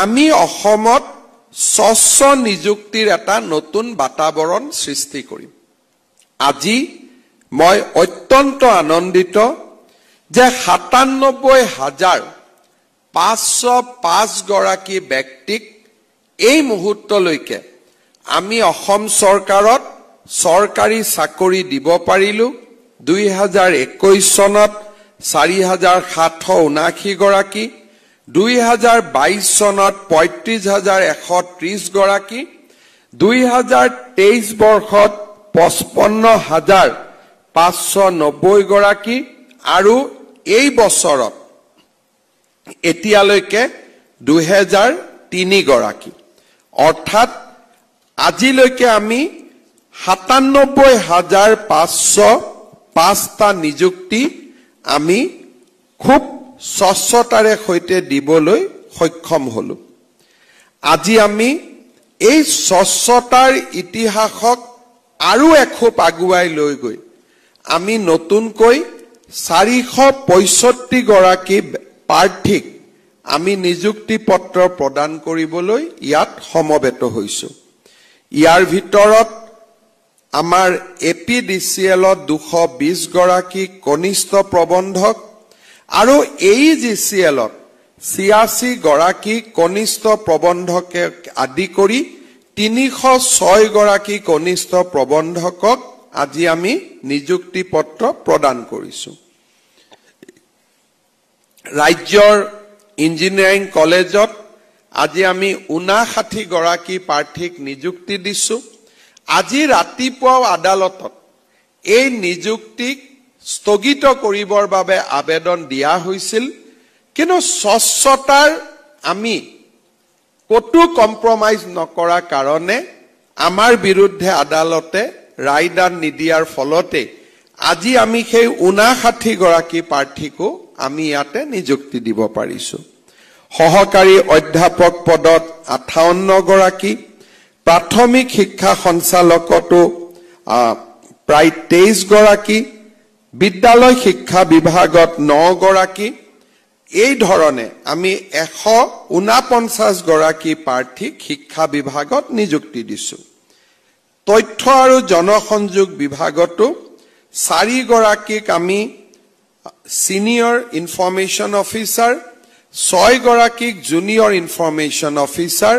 আমি অসমত স্বচ্ছ নিযুক্তিৰ এটা নতুন বাতাবৰণ সৃষ্টি কৰিম আজি মই অত্যন্ত আনন্দিত যে ৯৭,৫০৫ গৰাকী ব্যক্তিক এই মুহূৰ্তলৈকে আমি অসম চৰকাৰত চৰকাৰী চাকৰি দিব পাৰিলো ২০২১ চনত ৪,৭৭৯ গৰাকী ২০২২ চনত ৩৫,১৩০ গৰাকী ২০২৩ বৰ্ষত ৫৫,৫৯০ গৰাকী আৰু এই বছৰত এতিয়ালৈকে ২০০৩ গৰাকী অৰ্থাৎ আজিলৈকে আমি ৯৭,৫০৫টা নিযুক্তি আমি খুব স্বচ্ছতাৰে সৈতে দিবলৈ সক্ষম হলো আজি আমি এই স্বচ্ছতাৰ ইতিহাসক আৰু এখোপ আগুৱাই লৈ গৈ আমি নতুনকৈ ৪৬৫ গৰাকী প্ৰাৰ্থীক আমি নিযুক্তি পত্ৰ প্ৰদান কৰিবলৈ ইয়াত সমবেত হৈছো ইয়াৰ ভিতৰত আমাৰ এপিডিচিএলত ২২০ গৰাকী কনিষ্ঠ প্ৰবন্ধক আৰু এইজিচিএলত ৮৬ গৰাকী কনিষ্ঠ প্ৰবন্ধকে আদি কৰি ৩০৬ গৰাকী কনিষ্ঠ প্ৰবন্ধকক আজি আমি নিযুক্তি পত্ৰ প্ৰদান কৰিছো ৰাজ্যৰ ইঞ্জিনিয়াৰিং কলেজত আজি আমি ৫৯ গৰাকী প্ৰাৰ্থীক নিযুক্তি দিছো আজি ৰাতিপুৱা আদালতত এই নিযুক্তিক স্থগিত কৰিবৰ বাবে আবেদন দিয়া হৈছিল কিন্তু স্বচ্ছতাৰ আমি কতো কম্প্ৰমাইজ নকৰা কাৰণে আমাৰ বিৰুদ্ধে আদালতে ৰায়দান নিদিয়াৰ ফলতে আজি আমি সেই ৫৯ গৰাকী প্ৰাৰ্থীকো আমি ইয়াতে নিযুক্তি দিব পাৰিছো সহকাৰী অধ্যাপক পদত ৫৮ গৰাকী প্ৰাথমিক শিক্ষা সঞ্চালকতো প্ৰায় ২৩ গৰাকী বিদ্যালয় শিক্ষা বিভাগত ৯ গৰাকী এই ধৰণে আমি ১৪৯ গৰাকী প্ৰাৰ্থীক শিক্ষা বিভাগত নিযুক্তি দিছো তথ্য আৰু জনসংযোগ বিভাগতো ৪ গৰাকীক আমি সিনিয়ৰ ইনফৰমেশন অফিচাৰ ৬ গৰাকীক জুনিয়ৰ ইনফৰমেশন অফিচাৰ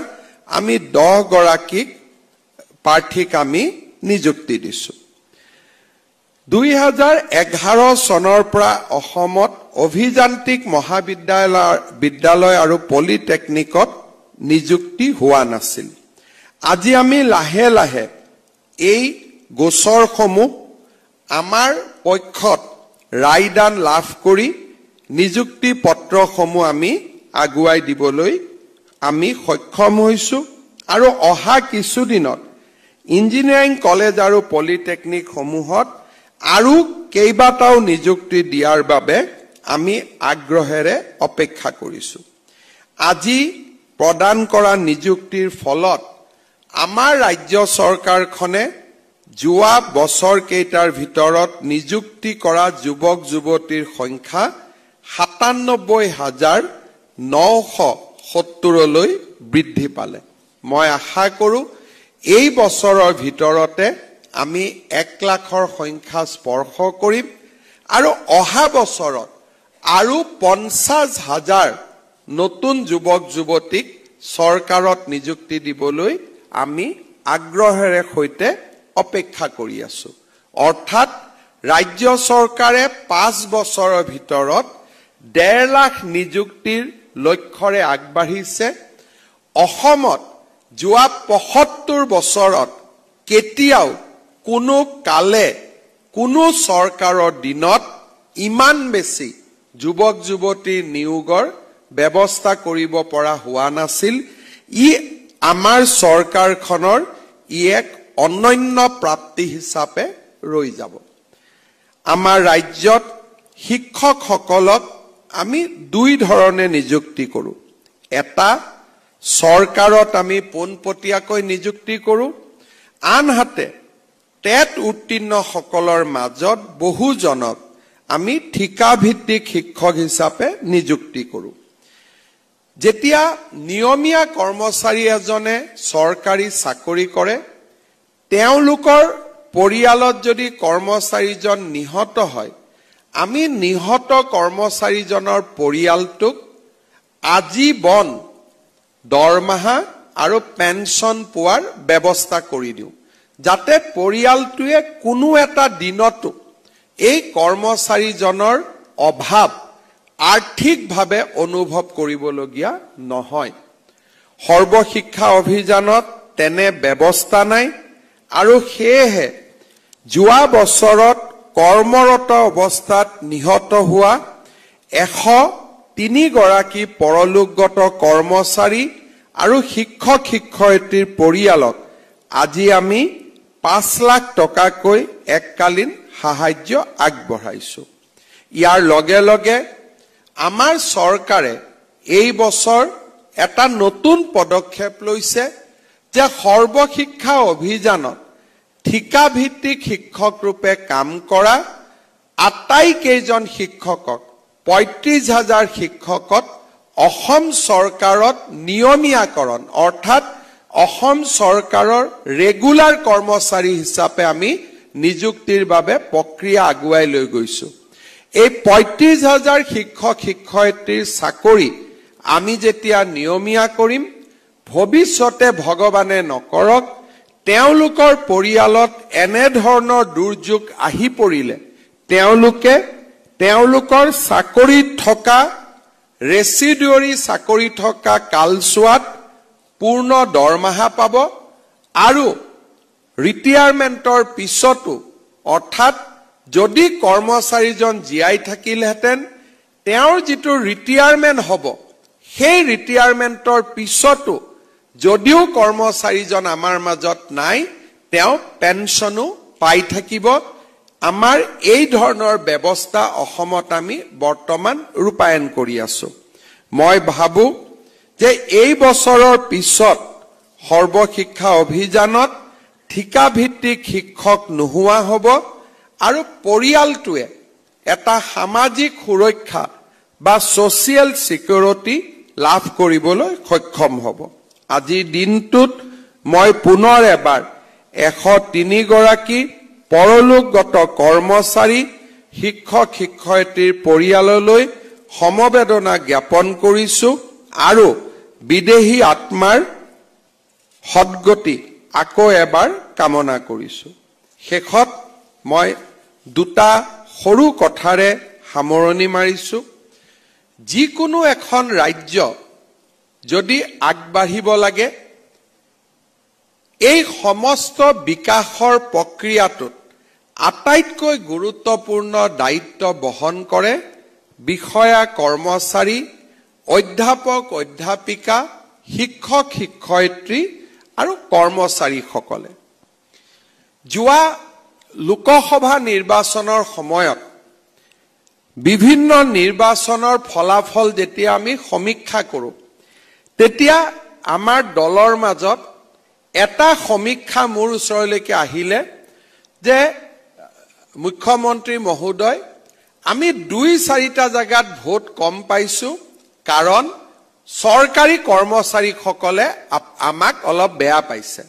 আমি ১০ গৰাকীক প্ৰাৰ্থীক আমি নিযুক্তি দিছো ২০১১ চনৰ পৰা অসমত অভিযান্ত্ৰিক মহাবিদ্যালয় আৰু পলিটেকনিকত নিযুক্তি হোৱা নাছিল আজি আমি লাহে লাহে এই গোচৰসমূহ আমাৰ পক্ষত ৰায়দান লাভ কৰি নিযুক্তি পত্ৰসমূহ আমি আগুৱাই দিবলৈ আমি সক্ষম হৈছো আৰু অহা কিছুদিনত ইঞ্জিনিয়াৰিং কলেজ আৰু পলিটেকনিক সমূহত আৰু কেইবাটাও নিযুক্তি দিয়াৰ বাবে আমি আগ্ৰহেৰে অপেক্ষা কৰিছো আজি প্ৰদান কৰা নিযুক্তিৰ ফলত আমাৰ ৰাজ্য চৰকাৰখনে যোৱা বছৰ কেইটাৰ ভিতৰত নিযুক্তি কৰা যুৱক যুৱতীৰ সংখ্যা ৯৭,৯৭০ লৈ বৃদ্ধি পালে মই আশা কৰো এই বছৰৰ ভিতৰতে আমি ১ লাখৰ সংখ্যা স্পৰ্শ কৰিম আৰু অহা বছৰত আৰু ৫০,০০০ নতুন যুৱক যুৱতীক চৰকাৰত নিযুক্তি দিবলৈ আমি আগ্ৰহেৰে সৈতে অপেক্ষা কৰি আছো অৰ্থাৎ ৰাজ্য চৰকাৰে ৫ বছৰৰ ভিতৰত ১.৫ লাখ নিযুক্তিৰ লক্ষ্যৰে আগবাঢ়িছে অসমত যোৱা ৭৫ বছৰত কেতিয়াও কোনো কালে কোনো চৰকাৰৰ দিনত ইমান বেছি যুৱক যুৱতীৰ নিয়োগৰ ব্যৱস্থা কৰিব পৰা হোৱা নাছিল ই আমাৰ চৰকাৰখনৰ এক অনন্য প্ৰাপ্তি হিচাপে ৰৈ যাব আমাৰ ৰাজ্যত শিক্ষকসকলক আমি দুই ধৰণে নিযুক্তি কৰো এটা চৰকাৰত আমি পোনপটীয়াকৈ নিযুক্তি কৰো আনহাতে টেট উত্তীৰ্ণ সকলৰ মাজত বহুজনক আমি ঠিকা ভিত্তিক শিক্ষক হিচাপে নিযুক্তি কৰো যেতিয়া নিয়মীয়া কৰ্মচাৰী এজনে চৰকাৰী চাকৰি কৰে, তেওঁলোকৰ পৰিয়ালত যদি কৰ্মচাৰীজন নিহত হয়, আমি নিহত কৰ্মচাৰীজনৰ পৰিয়ালটোক আজীৱন দৰমহা আৰু পেঞ্চন পোৱাৰ ব্যৱস্থা কৰি দিওঁ, যাতে পৰিয়ালটোৱে কোনো এটা দিনতো এই কৰ্মচাৰীজনৰ অভাৱ আৰ্থিকভাৱে অনুভৱ কৰিবলগীয়া নহয়। সৰ্বশিক্ষা অভিযানত তেনে ব্যৱস্থা নাই, আৰু সেয়েহে যোৱা বছৰত কৰ্মৰত অৱস্থাত নিহত হোৱা 103 গৰাকী পৰলোকগত কৰ্মচাৰী আৰু শিক্ষক শিক্ষয়িত্ৰীৰ পৰিয়ালক আজি আমি 5 লাখ টকাকৈ এককালীন সাহায্য আগবঢ়াইছো। ইয়াৰ লগে লগে আমাৰ চৰকাৰে এই বছৰ এটা নতুন পদক্ষেপ লৈছে যে সৰ্বশিক্ষা অভিযানত ঠিকাভিত্তিক শিক্ষক ৰূপে কাম কৰা আটাইকেইজন শিক্ষকক 35,000 শিক্ষকত অসম চৰকাৰত নিয়মীয়াকৰণ অৰ্থাৎ অসম চৰকাৰৰ ৰেগুলাৰ কৰ্মচাৰী হিচাপে আমি নিযুক্তিৰ বাবে প্ৰক্ৰিয়া আগুৱাই লৈ গৈছো। এই 35,000 শিক্ষক শিক্ষয়িত্ৰীৰ চাকৰি আমি যেতিয়া নিয়মীয়া কৰিম, ভৱিষ্যতে ভগৱানে নকৰক তেওঁলোকৰ পৰিয়ালত এনে ধৰণৰ দুৰ্যোগ আহি পৰিলে তেওঁলোকে তেওঁলোকৰ চাকৰিত থকা ৰেচিডিউৰী চাকৰি থকা কালছোৱাত পূৰ্ণ দৰমহা পাব, আৰু ৰিটায়াৰমেণ্টৰ পিছতো অৰ্থাৎ যদি কৰ্মচাৰীজন জীয়াই থাকিলহেঁতেন তেওঁৰ যিটো ৰিটায়াৰমেণ্ট হ'ব, সেই ৰিটায়াৰমেণ্টৰ পিছতো যদিও কৰ্মচাৰীজন আমাৰ মাজত নাই, তেওঁ পেঞ্চনো পাই থাকিব। আমাৰ এই ধৰণৰ ব্যৱস্থা অসমত আমি বৰ্তমান ৰূপায়ণ কৰি আছো। মই ভাবো যে এই বছৰৰ পিছত সৰ্বশিক্ষা অভিযানত ঠিকাভিত্তিক শিক্ষক নোহোৱা হ'ব, আৰু পৰিয়ালটোৱে এটা সামাজিক সুৰক্ষা বা ছ'চিয়েল ছিকিউৰিটি লাভ কৰিবলৈ সক্ষম হ'ব। আজিৰ দিনটোত মই পুনৰ এবাৰ 103 গৰাকী পৰলোকগত কৰ্মচাৰী শিক্ষক শিক্ষয়িত্ৰীৰ পৰিয়াললৈ সমবেদনা জ্ঞাপন কৰিছো, আৰু বিদেহী আত্মাৰ সদ্গতি আকৌ এবাৰ কামনা কৰিছো। শেষত মই দুটা সৰু কথাৰে সামৰণি মাৰিছো। যিকোনো এখন ৰাজ্য যদি আগবাঢ়িব লাগে, এই সমস্ত বিকাশৰ প্ৰক্ৰিয়াটোত আটাইতকৈ গুৰুত্বপূৰ্ণ দায়িত্ব বহন কৰে বিষয়া কৰ্মচাৰী, অধ্যাপক অধ্যাপিকা, শিক্ষক শিক্ষয়িত্ৰী আৰু কৰ্মচাৰীসকলে। যোৱা লোকসভা নিৰ্বাচনৰ সময়ত বিভিন্ন নিৰ্বাচনৰ ফলাফল যেতিয়া আমি সমীক্ষা কৰোঁ, তেতিয়া আমাৰ দলৰ মাজত এটা সমীক্ষা মোৰ ওচৰলৈকে আহিলে যে মুখ্যমন্ত্ৰী মহোদয়, আমি 2-4টা জাগাত ভোট কম পাইছো, কাৰণ চৰকাৰী কৰ্মচাৰীসকলে আমাক অলপ বেয়া পাইছে।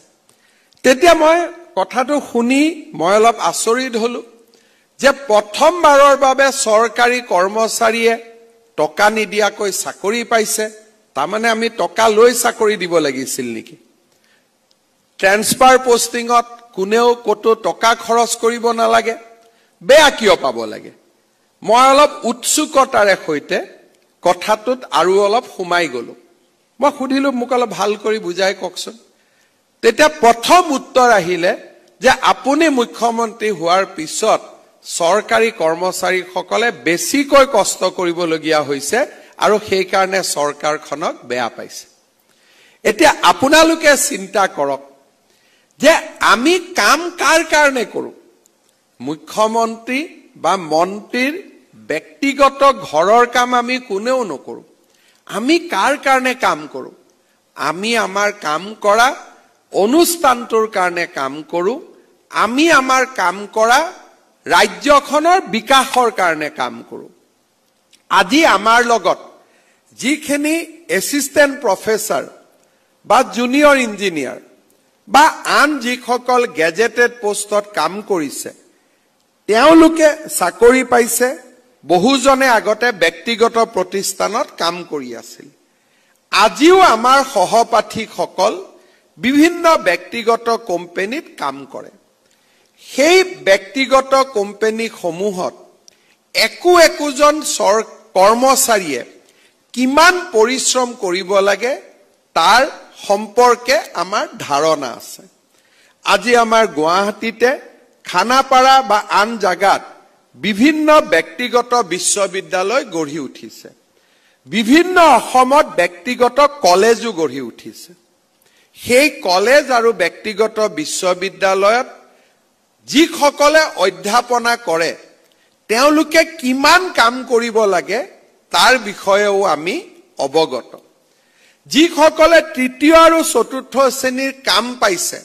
তেতিয়া মই কথাটো শুনি মই অলপ আচৰিত হলো যে প্ৰথমবাৰৰ বাবে চৰকাৰী কৰ্মচাৰীয়ে টকা নিদিয়াকৈ চাকৰি পাইছে, তাৰমানে আমি টকা লৈ চাকৰি দিব লাগিছিল নেকি? ট্ৰেন্সফাৰ পোষ্টিঙত কোনেও ক'তো টকা খৰচ কৰিব নালাগে, বেয়া কিয় পাব লাগে? মই অলপ উৎসুকতাৰে সৈতে কথাটোত আৰু অলপ সোমাই গলো। মই সুধিলো, মোক অলপ ভাল কৰি বুজাই কওকচোন। তেতিয়া প্ৰথম উত্তৰ আহিলে যে আপুনি মুখ্যমন্ত্ৰী হোৱাৰ পিছত চৰকাৰী কৰ্মচাৰীসকলে বেছিকৈ কষ্ট কৰিবলগীয়া হৈছে, আৰু সেইকাৰণে চৰকাৰখনক বেয়া পাইছে। এতিয়া আপোনালোকে চিন্তা কৰক যে আমি কাম কাৰ কাৰণে কৰোঁ? মুখ্যমন্ত্ৰী বা মন্ত্ৰীৰ ব্যক্তিগত ঘৰৰ কাম আমি কোনেও নকৰোঁ। আমি কাৰ কাৰণে কাম কৰোঁ? আমি আমাৰ কাম কৰা অনুষ্ঠানটোৰ কাৰণে কাম কৰোঁ। আমি আমাৰ কাম কৰা ৰাজ্যখনৰ বিকাশৰ কাৰণে কাম কৰোঁ। আজি আমাৰ লগত যিখিনি এছিষ্টেণ্ট প্ৰফেচাৰ বা জুনিয়ৰ ইঞ্জিনিয়াৰ বা আন যিসকল গেজেটেড পোষ্টত কাম কৰিছে তেওঁলোকে চাকৰি পাইছে বহুজনে আগতে ব্যক্তিগত প্ৰতিষ্ঠানত কাম কৰি আছিল আজিও আমাৰ সহপাঠীসকল বিভিন্ন ব্যক্তিগত কোম্পানীত কাম কৰে সেই ব্যক্তিগত কোম্পানীসমূহত একোজন কৰ্মচাৰীয়ে কিমান পৰিশ্ৰম কৰিব লাগে তাৰ সম্পৰ্কে আমাৰ ধাৰণা আছে আজি আমাৰ গুৱাহাটীতে খানাপাৰা বা আন জাগাত বিভিন্ন ব্যক্তিগত বিশ্ববিদ্যালয় গঢ়ি উঠিছে বিভিন্ন অসমত ব্যক্তিগত কলেজো গঢ়ি উঠিছে সেই কলেজ আৰু ব্যক্তিগত বিশ্ববিদ্যালয়ত যিসকলে অধ্যাপনা কৰে তেওঁলোকে কিমান কাম কৰিব লাগে তাৰ বিষয়েও আমি অৱগত যিসকলে তৃতীয় আৰু চতুৰ্থ শ্ৰেণীৰ কাম পাইছে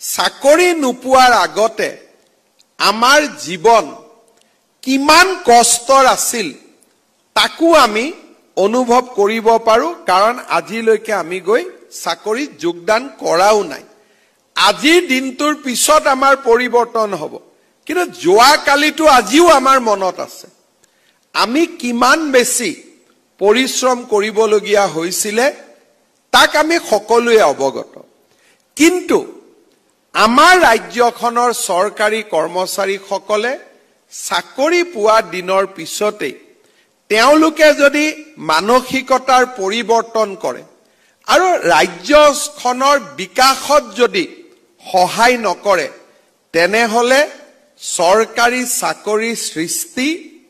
চাকৰি নোপোৱাৰ আগতে আমাৰ জীৱন কিমান কষ্টৰ আছিল তাকো আমি অনুভৱ কৰিব পাৰো কাৰণ আজিলৈকে আমি গৈ চাকৰিত যোগদান কৰাও নাই আজিৰ দিনটোৰ পিছত আমাৰ পৰিৱৰ্তন হ'ব কিন্তু যোৱা কালিটো আজিও আমাৰ মনত আছে আমি কিমান বেছি পৰিশ্ৰম কৰিবলগীয়া হৈছিল তাক আমি সকলোৱে অৱগত কিন্তু আমাৰ ৰাজ্যখনৰ চৰকাৰী কৰ্মচাৰীসকলে চাকৰি পোৱা দিনৰ পিছতে তেওঁলোকে যদি মানসিকতাৰ পৰিৱৰ্তন কৰে আৰু ৰাজ্যখনৰ বিকাশত যদি সহায় নকৰে তেনেহলে চৰকাৰী চাকৰি সৃষ্টি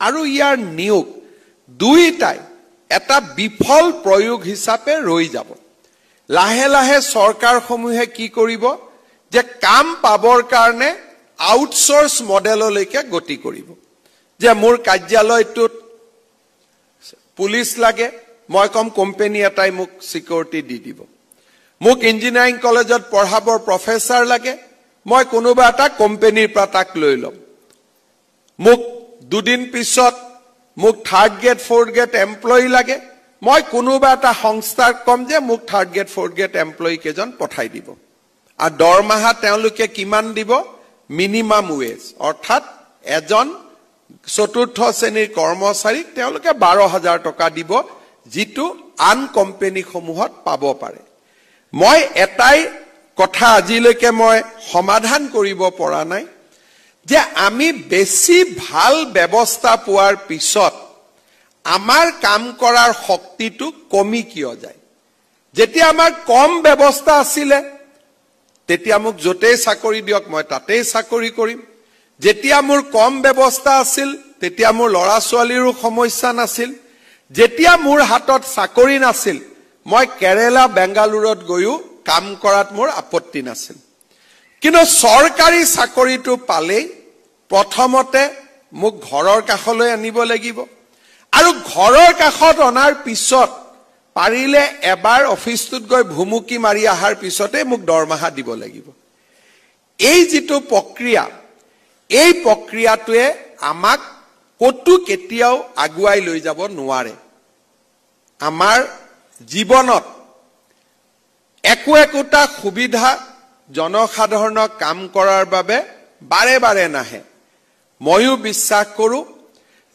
আৰু ইয়াৰ নিয়োগ দুইটাই এটা বিফল প্ৰয়োগ হিচাপে ৰৈ যাব লাহে লাহে চৰকাৰসমূহে কি কৰিব যে কাম পাবৰ কাৰণে আউটসোৰ্স মডেললৈকে গতি কৰিব যে মোৰ কাৰ্যালয়টোত পুলিচ লাগে মই কম কোম্পানী এটাই মোক সিকিউৰিটি দি দিব মোক ইঞ্জিনিয়াৰিং কলেজত পঢ়াবৰ প্ৰফেচাৰ লাগে মই কোনোবা এটা কোম্পানীৰ পৰা তাক লৈ লম মোক দুদিন পিছত মোক third grade fourth grade employee লাগে মই কোনোবা এটা সংস্থাৰ কম যে মোক third grade fourth grade employee কেজন পঠাই দিব আৰু দৰমহা তেওঁলোকে কিমান দিব মিনিমাম ৱেজ অৰ্থাৎ এজন চতুৰ্থ শ্ৰেণীৰ কৰ্মচাৰীক তেওঁলোকে 12,000 টকা দিব যিটো আন কোম্পানীসমূহত পাব পাৰে মই এটাই কথা আজিলৈকে মই সমাধান কৰিব পৰা নাই যে আমি বেছি ভাল ব্যৱস্থা পোৱাৰ পিছত আমাৰ কাম কৰাৰ শক্তিটো কমি কিয় যায় যেতিয়া আমাৰ কম ব্যৱস্থা আছিল তেতিয়া মোক যতেই চাকৰি দিয়ক মই তাতেই চাকৰি কৰিম যেতিয়া মোৰ কম ব্যৱস্থা আছিল তেতিয়া মোৰ লৰা ছোৱালীৰো সমস্যা নাছিল যেতিয়া মোৰ হাতত চাকৰি নাছিল মই কেৰেলা বেংগালুৰুত গৈও কাম কৰাত মোৰ আপত্তি নাছিল কিন্তু চৰকাৰী চাকৰিটো পালেই প্ৰথমতে মোক ঘৰৰ কাষলৈ আনিব লাগিব আৰু ঘৰৰ কাষত অনাৰ পিছত পাৰিলে এবাৰ অফিসটোত গৈ ভুমুকি মাৰি আহাৰ পিছতে মোক দৰমহা দিব লাগিব এই যেটো প্ৰক্ৰিয়া এই প্ৰক্ৰিয়াটোৱে আমাক কতো কেতিয়াও আগুৱাই লৈ যাব নোৱাৰে আমাৰ জীৱনত একোটা সুবিধা জনসাধাৰণক কাম কৰাৰ বাবে বাৰে বাৰে নাহে ময়ো বিশ্বাস কৰো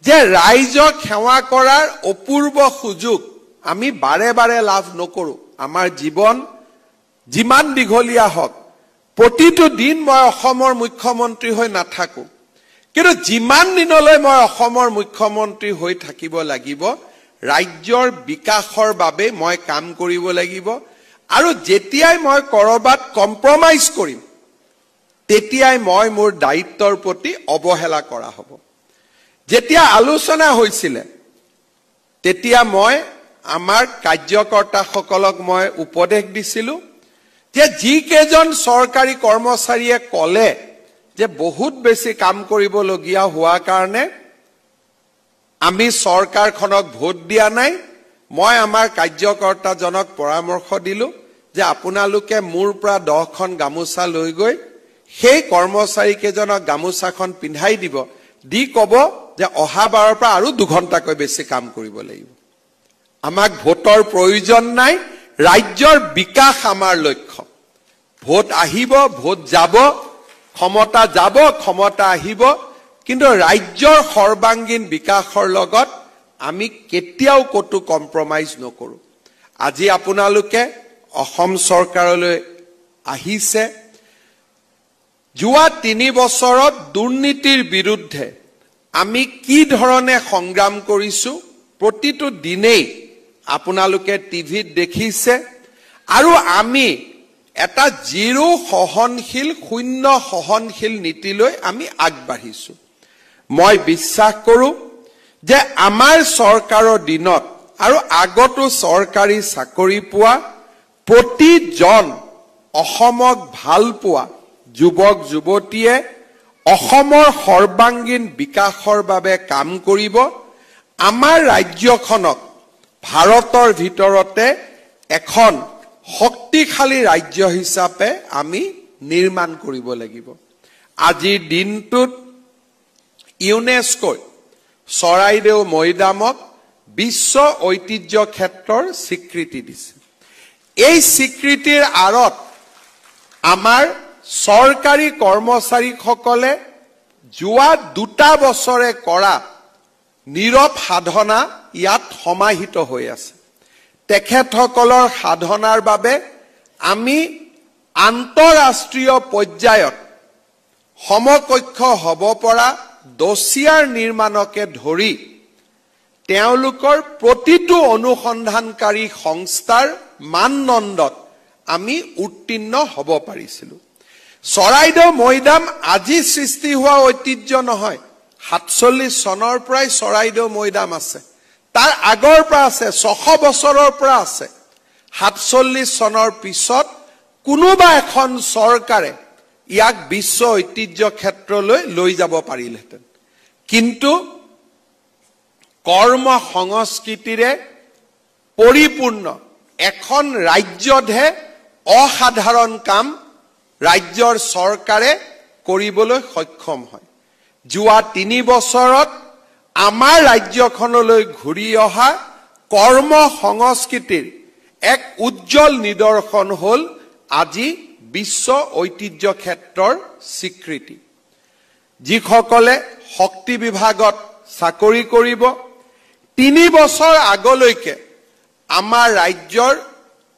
যে ৰাইজক সেৱা কৰাৰ অপূৰ্ব সুযোগ আমি বাৰে বাৰে লাভ নকৰো আমাৰ জীৱন যিমান দীঘলীয়া হওক প্ৰতিটো দিন মই অসমৰ মুখ্যমন্ত্ৰী হৈ নাথাকো কিন্তু যিমান দিনলৈ মই অসমৰ মুখ্যমন্ত্ৰী হৈ থাকিব লাগিব ৰাজ্যৰ বিকাশৰ বাবে মই কাম কৰিব লাগিব আৰু যেতিয়াই মই কৰবাত কম্প্ৰমাইজ কৰিম তেতিয়াই মই মোৰ দায়িত্বৰ প্ৰতি অৱহেলা কৰা হ'ব যেতিয়া আলোচনা হৈছিল তেতিয়া মই আমাৰ কাৰ্যকৰ্তাসকলক মই উপদেশ দিছিলো যে যি কেজন চৰকাৰী কৰ্মচাৰীয়ে কলে যে বহুত বেছি কাম কৰিবলগীয়া হোৱা কাৰণে আমি চৰকাৰখনক ভোট দিয়া নাই মই আমাৰ কাৰ্যকৰ্তাজনক পৰামৰ্শ দিলো যে আপোনালোকে মোৰ পৰা 10খন গামোচা লৈ গৈ সেই কৰ্মচাৰী কেজনক গামোচাখন পিন্ধাই দিব দি কব যে অহা বাৰৰ পৰা আৰু 2 ঘণ্টাকৈ বেছি কাম কৰিব লাগিব আমাক ভোটৰ প্ৰয়োজন নাই ৰাজ্যৰ বিকাশ আমাৰ লক্ষ্য ভোট আহিব ভোট যাব ক্ষমতা যাব ক্ষমতা আহিব কিন্তু ৰাজ্যৰ সৰ্বাঙ্গীন বিকাশৰ লগত আমি কেতিয়াও কতো কম্প্ৰমাইজ নকৰো আজি আপোনালোকে অসম চৰকাৰলৈ আহিছে যোৱা 3 বছৰত দুৰ্নীতিৰ বিৰুদ্ধে আমি কি ধৰণে সংগ্ৰাম কৰিছো প্ৰতিটো দিনেই আপোনালোকে টিভিত দেখিছে আৰু আমি এটা জিৰো সহনশীল শূন্য সহনশীল নীতিলৈ আমি আগবাঢ়িছো মই বিশ্বাস কৰো যে আমাৰ চৰকাৰৰ দিনত আৰু আগতো চৰকাৰী চাকৰি পোৱা প্ৰতিজন অসমক ভাল পোৱা যুৱক যুৱতীয়ে অসমৰ সৰ্বাঙ্গীন বিকাশৰ বাবে কাম কৰিব আমাৰ ৰাজ্যখনক ভাৰতৰ ভিতৰতে এখন শক্তিশালী ৰাজ্য হিচাপে আমি নিৰ্মাণ কৰিব লাগিব আজিৰ দিনটোত ইউনেস্কোৰ চৰাইদেউ মৈদামক বিশ্ব ঐতিহ্য ক্ষেত্ৰৰ স্বীকৃতি দিছে এই স্বীকৃতিৰ আঁৰত আমাৰ চৰকাৰী কৰ্মচাৰীসকলে যোৱা 2 বছৰে কৰা নীৰৱ সাধনা ইয়াত সমাহিত হৈ আছে তেখেতসকলৰ সাধনাৰ বাবে আমি আন্তঃৰাষ্ট্ৰীয় পৰ্যায়ত সমকক্ষ হ'ব পৰা দছিয়াৰ নিৰ্মাণকে ধৰি তেওঁলোকৰ প্ৰতিটো অনুসন্ধানকাৰী সংস্থাৰ মানদণ্ডত আমি উত্তীৰ্ণ হ'ব পাৰিছিলো চৰাইদেউ মৈদাম আজি সৃষ্টি হোৱা ঐতিহ্য নহয় 47 চনৰ পৰাই চৰাইদেউ মৈদাম আছে তাৰ আগৰ পৰা আছে 600 বছৰৰ পৰা আছে 47 চনৰ পিছত কোনোবা এখন চৰকাৰে ইয়াক বিশ্ব ঐতিহ্য ক্ষেত্ৰলৈ লৈ যাব পাৰিলহেঁতেন কিন্তু কৰ্ম সংস্কৃতিৰে পৰিপূৰ্ণ এখন ৰাজ্যতহে অসাধাৰণ কাম ৰাজ্যৰ চৰকাৰে কৰিবলৈ সক্ষম হয় যোৱা 3 বছৰত আমাৰ ৰাজ্যখনলৈ ঘূৰি অহা কৰ্ম সংস্কৃতিৰ এক উজ্জ্বল নিদৰ্শন হল আজি বিশ্ব ঐতিহ্য ক্ষেত্ৰৰ স্বীকৃতি যিসকলে শক্তি বিভাগত চাকৰি কৰিব 3 বছৰ আগলৈকে আমাৰ ৰাজ্যৰ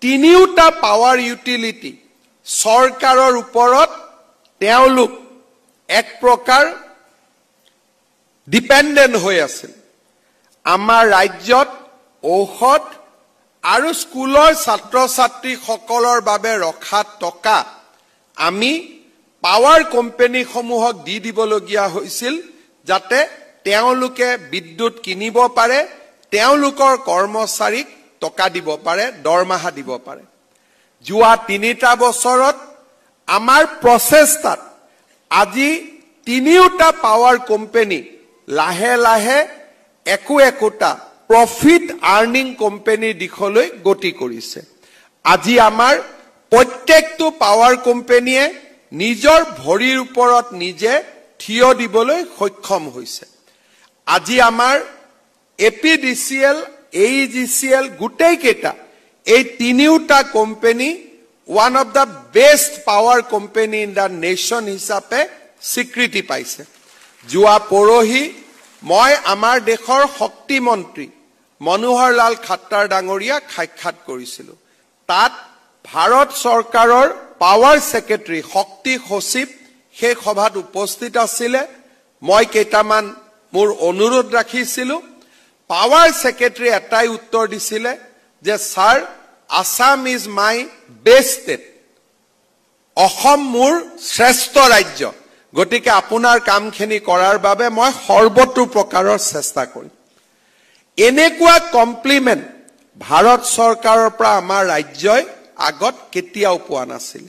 3টা পাৱাৰ ইউটিলিটি চৰকাৰৰ ওপৰত তেওঁলোক এক প্ৰকাৰ ডিপেন্ডেন্ট হৈ আছিল আমাৰ ৰাজ্যত ঔষধ আৰু স্কুলৰ ছাত্ৰ ছাত্ৰী সকলৰ বাবে ৰখা টকা আমি পাৱাৰ কোম্পানী সমূহক দি দিবলগীয়া হৈছিল যাতে তেওঁলোকে বিদ্যুৎ কিনিব পাৰে তেওঁলোকৰ কৰ্মচাৰীক টকা দিব পাৰে দৰমহা দিব পাৰে যোৱা 3টা বছৰত আমাৰ প্ৰচেষ্টাত আজি 3টা পাৱাৰ কোম্পানী লাহে লাহে একোটা প্ৰফিট আৰ্নিং কোম্পানীৰ দিশলৈ গতি কৰিছে আজি আমাৰ প্ৰত্যেকটো পাৱাৰ কোম্পানীয়ে নিজৰ ভৰিৰ ওপৰত নিজে থিয় দিবলৈ সক্ষম হৈছে আজি আমাৰ এপিডিসিএল এইজিসিএল গুটেই কেটা এই 3টা company one of the best power company in the nation হিচাপে স্বীকৃতি পাইছে যোৱা পৰহি মই আমাৰ দেশৰ শক্তি মন্ত্ৰী মনোহৰ লাল খাট্টাৰ ডাঙৰীয়াক সাক্ষাৎ কৰিছিলো তাত ভাৰত চৰকাৰৰ পাৱাৰ সেক্ৰেটাৰী শক্তি সচিব সেই সভাত উপস্থিত আছিল মই কেইটামান মোৰ অনুৰোধ ৰাখিছিলো পাৱাৰ সেক্ৰেটাৰী এটাই উত্তৰ দিছিল যে sir Assam is my best state Assam মোৰ শ্ৰেষ্ঠ ৰাজ্য গতিকে আপোনাৰ কামখিনি কৰাৰ বাবে মই সৰ্বতো প্ৰকাৰৰ চেষ্টা কৰিম এনেকুৱা কমপ্লিমেন্ট ভাৰত চৰকাৰৰ পৰা আমাৰ ৰাজ্যই আগত কেতিয়াও পোৱা নাছিল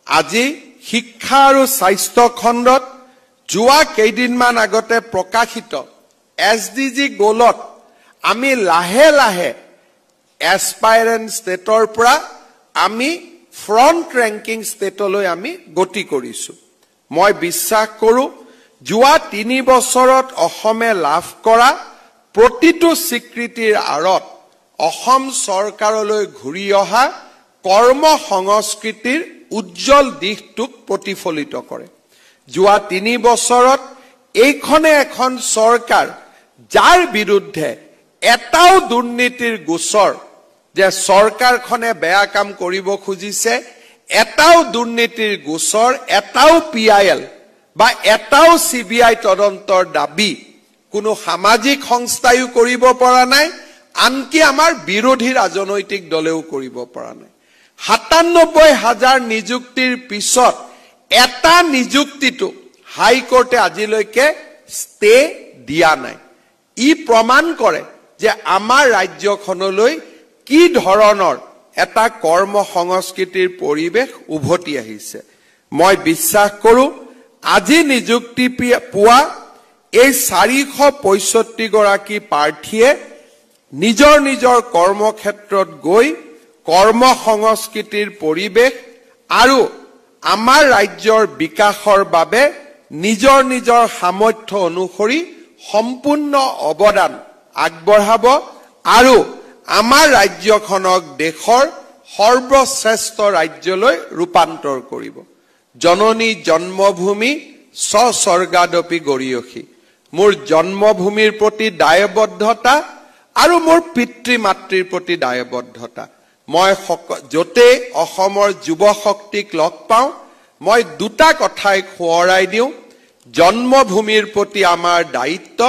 আজি শিক্ষা আৰু স্বাস্থ্য খণ্ডত যোৱা কেইদিনমান আগতে প্ৰকাশিত এছডিজি গোলত আমি লাহে লাহে এছপাইৰেন্ট ষ্টেটৰ পৰা আমি ফ্ৰন্ট ৰেংকিং ষ্টেটলৈ আমি গতি কৰিছো মই বিশ্বাস কৰো যোৱা 3 বছৰত অসমে লাভ কৰা প্ৰতিটো স্বীকৃতিৰ আঁৰত অসম চৰকাৰলৈ ঘূৰি অহা কৰ্ম সংস্কৃতিৰ উজ্জ্বল দিশটোক প্ৰতিফলিত কৰে। যোৱা 3 বছৰত এইখনে এখন চৰকাৰ যাৰ বিৰুদ্ধে এটাও দুৰ্নীতিৰ গোচৰ যে চৰকাৰখনে বেয়া কাম কৰিব খুজিছে, এটাও দুৰ্নীতিৰ গোচৰ, এটাও PIL বা এটাও CBI তদন্তৰ দাবী কোনো সামাজিক সংস্থায়ো কৰিব পৰা নাই, আনকি আমাৰ বিৰোধী ৰাজনৈতিক দলেও কৰিব পৰা নাই। ৯৭,০০০ নিযুক্তিৰ পিছত এটা নিযুক্তিটো হাইকোৰ্টে আজিলৈকে ষ্টে দিয়া নাই। ই প্ৰমাণ কৰে যে আমাৰ ৰাজ্যখনলৈ কি ধৰণৰ এটা কৰ্ম সংস্কৃতিৰ পৰিৱেশ উভতি আহিছে। মই বিশ্বাস কৰোঁ আজি নিযুক্তি পোৱা এই ৪৬৫ গৰাকী প্ৰাৰ্থীয়ে নিজৰ নিজৰ কৰ্মক্ষেত্ৰত গৈ কৰ্ম সংস্কৃতিৰ পৰিৱেশ আৰু আমাৰ ৰাজ্যৰ বিকাশৰ বাবে নিজৰ নিজৰ সামৰ্থ্য অনুসৰি সম্পূৰ্ণ অৱদান আগবঢ়াব আৰু আমাৰ ৰাজ্যখনক দেশৰ সৰ্বশ্ৰেষ্ঠ ৰাজ্যলৈ ৰূপান্তৰ কৰিব। জননী জন্মভূমি স্বৰ্গাদপি গৰীয়সী। মোৰ জন্মভূমিৰ প্ৰতি দায়বদ্ধতা আৰু মোৰ পিতৃ মাতৃৰ প্ৰতি দায়বদ্ধতা। মই য'তেই অসমৰ যুৱ শক্তিক লগ পাওঁ মই দুটা কথাই সোঁৱৰাই দিওঁ, জন্মভূমিৰ প্ৰতি আমাৰ দায়িত্ব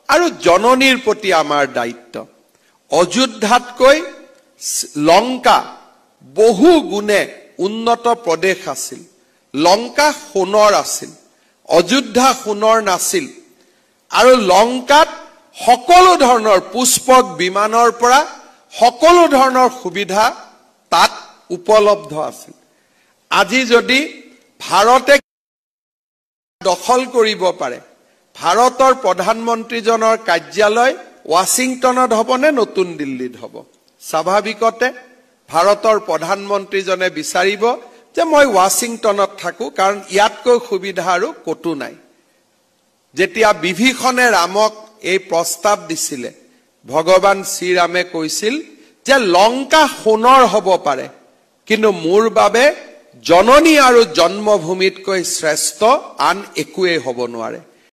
আৰু জননীৰ প্ৰতি আমাৰ দায়িত্ব। অযোধ্যাতকৈ লংকা বহু গুণে উন্নত প্ৰদেশ আছিল। লংকা সোণৰ আছিল, অযোধ্যা সোণৰ নাছিল। আৰু লংকাত সকলো ধৰণৰ পুষ্পক বিমানৰ পৰা সকলো ধৰণৰ সুবিধা তাত উপলব্ধ আছিল। আজি যদি ভাৰতে দখল কৰিব পাৰে, ভাৰতৰ প্ৰধানমন্ত্ৰীজনৰ কাৰ্যালয় ৱাশ্বিংটনত হ'ব নে নতুন দিল্লীত হ'ব? স্বাভাৱিকতে ভাৰতৰ প্ৰধানমন্ত্ৰীজনে বিচাৰিব যে মই ৱাশ্বিংটনত থাকো, কাৰণ ইয়াতকৈ সুবিধা আৰু ক'তো নাই। যেতিয়া বিভীষণে ৰামক এই প্ৰস্তাৱ দিছিলে, ভগৱান শ্ৰীৰামে কৈছিল যে লংকা সোণৰ হ'ব পাৰে, কিন্তু মোৰ বাবে জননী আৰু জন্মভূমিতকৈ শ্ৰেষ্ঠ আন একোৱেই হ'ব নোৱাৰে।